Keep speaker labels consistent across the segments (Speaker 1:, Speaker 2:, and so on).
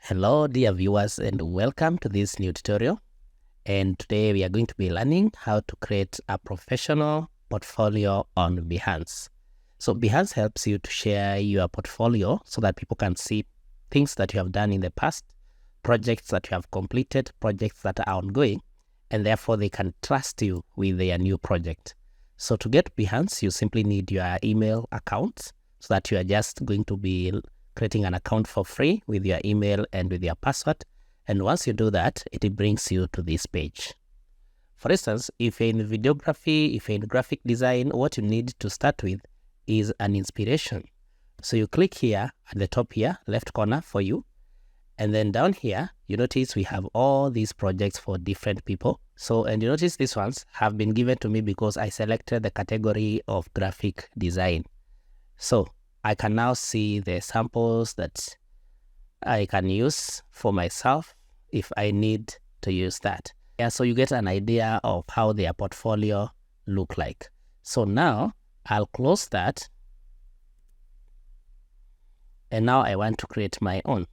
Speaker 1: Hello dear viewers, and welcome to this new tutorial. And today we are going to be learning how to create a professional portfolio on Behance. So Behance helps you to share your portfolio so that people can see things that you have done in the past, projects that you have completed, projects that are ongoing, and therefore they can trust you with their new project. So to get Behance, you simply need your email account, so that you are just going to be creating an account for free with your email and with your password. And once you do that, it brings you to this page. For instance, if you're in videography, if you're in graphic design, what you need to start with is an inspiration. So you click here at the top here, left corner for you. And then down here, you notice we have all these projects for different people. And you notice these ones have been given to me because I selected the category of graphic design. So I can now see the samples that I can use for myself if I need to use that. Yeah, so you get an idea of how their portfolio look like. So now I'll close that. And now I want to create my own.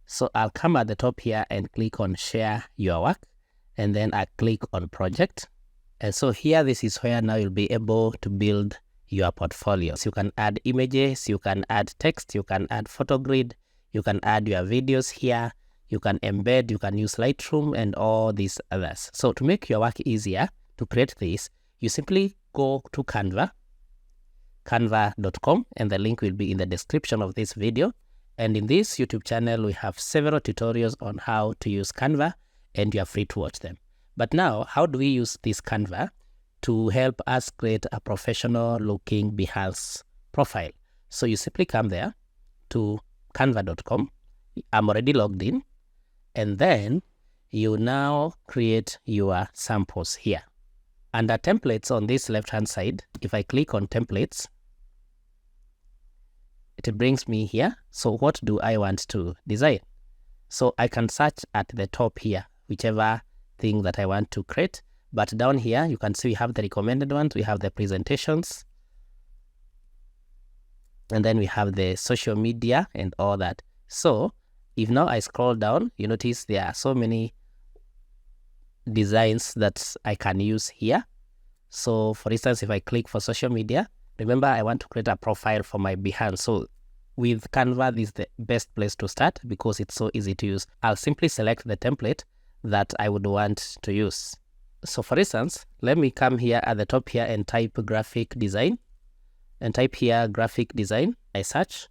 Speaker 1: So I'll come at the top here and click on share your work. And then I click on project. And so here, this is where now you'll be able to build your portfolio. So you can add images, you can add text, you can add photo grid, you can add your videos here, you can embed, you can use Lightroom and all these others. So to make your work easier to create this, you simply go to Canva, canva.com, and the link will be in the description of this video. And in this YouTube channel, we have several tutorials on how to use Canva, and you are free to watch them. But now, how do we use this Canva to help us create a professional looking Behance profile? So you simply come there to canva.com. I'm already logged in. And then you now create your samples here. Under templates on this left-hand side, if I click on templates, it brings me here. So what do I want to design? So I can search at the top here, whichever thing that I want to create. But down here, you can see we have the recommended ones, we have the presentations, and then we have the social media and all that. So if now I scroll down, you notice there are so many designs that I can use here. So for instance, if I click for social media, remember I want to create a profile for my Behance. So with Canva, this is the best place to start because it's so easy to use. I'll simply select the template that I would want to use. So for instance, let me come here at the top here and type graphic design, and type here graphic design. I search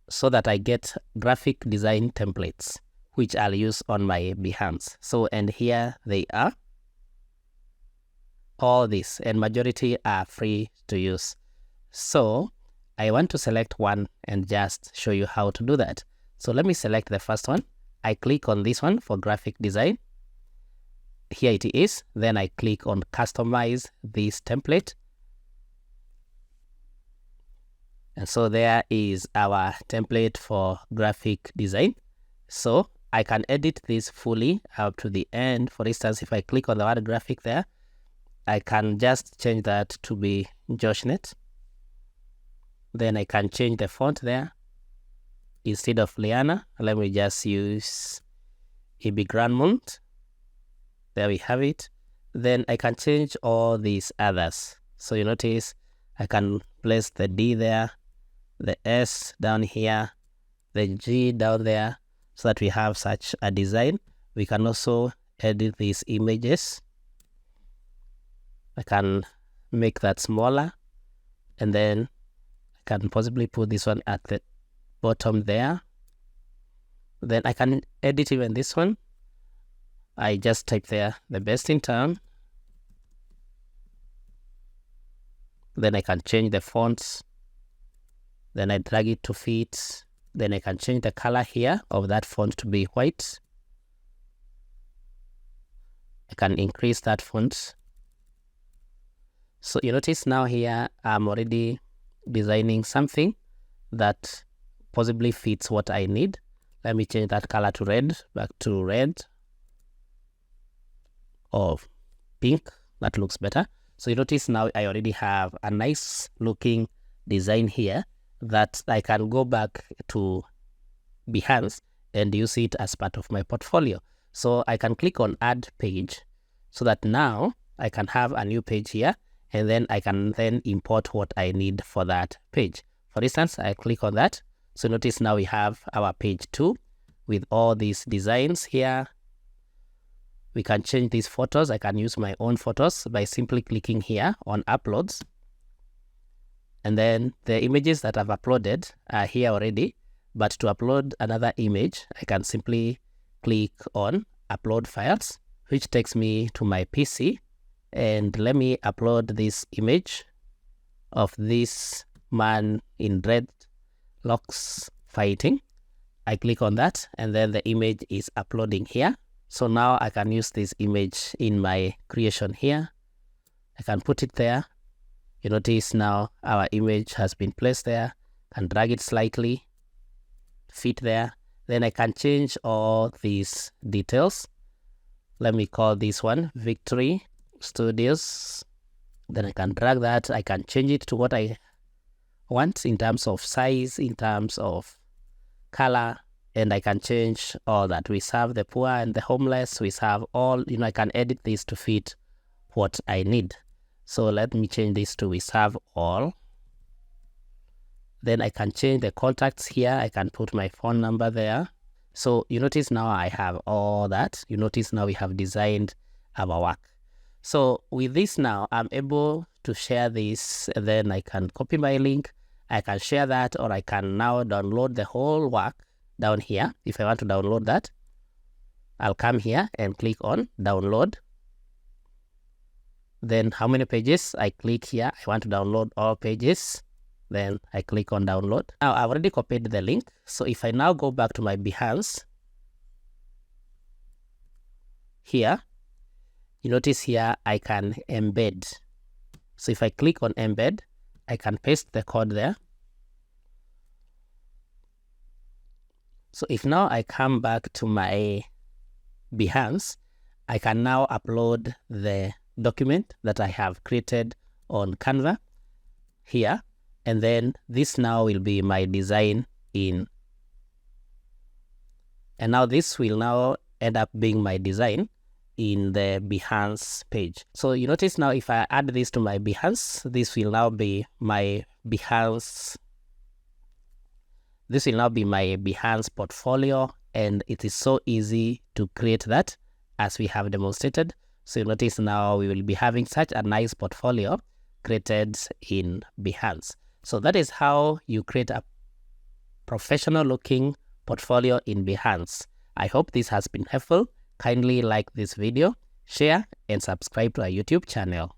Speaker 1: so that I get graphic design templates, which I'll use on my Behance. So, and here they are, all this, and majority are free to use. So I want to select one and just show you how to do that. So let me select the first one. I click on this one for graphic design. Here it is. Then I click on customize this template. And so there is our template for graphic design. So I can edit this fully up to the end. For instance, if I click on the word graphic there, I can just change that to be JoshNet. Then I can change the font there. Instead of Liana, let me just use EB Grandmont. There we have it. Then I can change all these others. So you notice I can place the D there, the S down here, the G down there, so that we have such a design. We can also edit these images. I can make that smaller, and then I can possibly put this one at the bottom there. Then I can edit even this one. I just type there the best in town. Then I can change the fonts. Then I drag it to fit. Then I can change the color here of that font to be white. I can increase that font. So you notice now here I'm already designing something that possibly fits what I need. Let me change that color to red, back to red or pink. That looks better. So you notice now I already have a nice looking design here that I can go back to Behance and use it as part of my portfolio. So I can click on add page so that now I can have a new page here, and then I can then import what I need for that page. For instance, I click on that. So notice now we have our page 2 with all these designs here. We can change these photos. I can use my own photos by simply clicking here on uploads. And then the images that I've uploaded are here already. But to upload another image, I can simply click on upload files, which takes me to my PC. And let me upload this image of this man in red locks fighting. I click on that, and then the image is uploading here. So now I can use this image in my creation here. I can put it there. You notice now our image has been placed there. I can drag it slightly, fit there. Then I can change all these details. Let me call this one Victory Studios. Then I can drag that. I can change it to what I want in terms of size, in terms of color, and I can change all that. We serve the poor and the homeless. We serve all, I can edit this to fit what I need. So let me change this to we serve all. Then I can change the contacts here. I can put my phone number there. So you notice now I have all that. You notice now we have designed our work. So with this now, I'm able to share this, and then I can copy my link. I can share that, or I can now download the whole work down here. If I want to download that, I'll come here and click on download. Then how many pages? I click here. I want to download all pages. Then I click on download. Now I've already copied the link. So if I now go back to my Behance, here, you notice here I can embed. So if I click on embed, I can paste the code there. So if now I come back to my Behance, I can now upload the document that I have created on Canva here. And then this now will be my design in. And now this will now end up being my design in the Behance page. So you notice now if I add this to my Behance, this will now be my Behance. This will now be my Behance portfolio, and it is so easy to create that as we have demonstrated. So you notice now we will be having such a nice portfolio created in Behance. So that is how you create a professional looking portfolio in Behance. I hope this has been helpful. Kindly like this video, share, and subscribe to our YouTube channel.